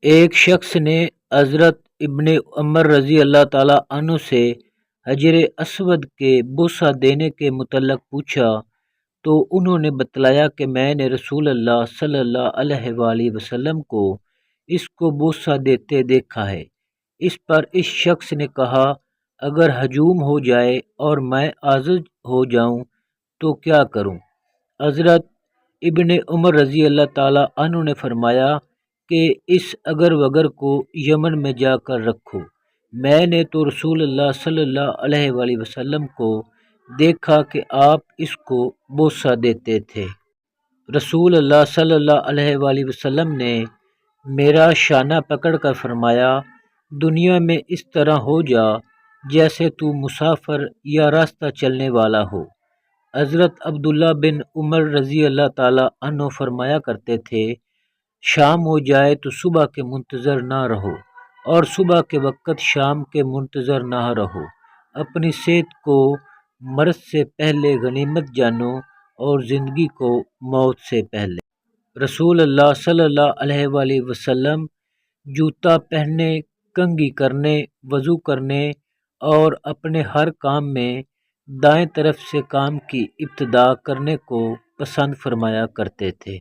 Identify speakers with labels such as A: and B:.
A: ایک شخص نے حضرت ابن عمر رضی اللہ تعالیٰ عنہ سے حجر اسود کے بوسہ دینے کے متعلق پوچھا تو انہوں نے بتلایا کہ میں نے رسول اللہ صلی اللہ علیہ وآلہ وسلم کو اس کو بوسہ دیتے دیکھا ہے۔ اس پر اس شخص نے کہا، اگر ہجوم ہو جائے اور میں عاجز ہو جاؤں تو کیا کروں؟ حضرت ابن عمر رضی اللہ تعالیٰ عنہ نے فرمایا کہ اس اگر وگر کو یمن میں جا کر رکھو۔ میں نے تو رسول اللہ صلی اللہ علیہ وآلہ وسلم کو دیکھا کہ آپ اس کو بوسہ دیتے تھے۔ رسول اللہ صلی اللہ علیہ وآلہ وسلم نے میرا شانہ پکڑ کر فرمایا، دنیا میں اس طرح ہو جا جیسے تو مسافر یا راستہ چلنے والا ہو۔ حضرت عبداللہ بن عمر رضی اللہ تعالیٰ عنہ فرمایا کرتے تھے، شام ہو جائے تو صبح کے منتظر نہ رہو اور صبح کے وقت شام کے منتظر نہ رہو۔ اپنی صحت کو مرض سے پہلے غنیمت جانو اور زندگی کو موت سے پہلے۔ رسول اللہ صلی اللہ علیہ وآلہ وسلم جوتا پہننے، کنگھی کرنے، وضو کرنے اور اپنے ہر کام میں دائیں طرف سے کام کی ابتدا کرنے کو پسند فرمایا کرتے تھے۔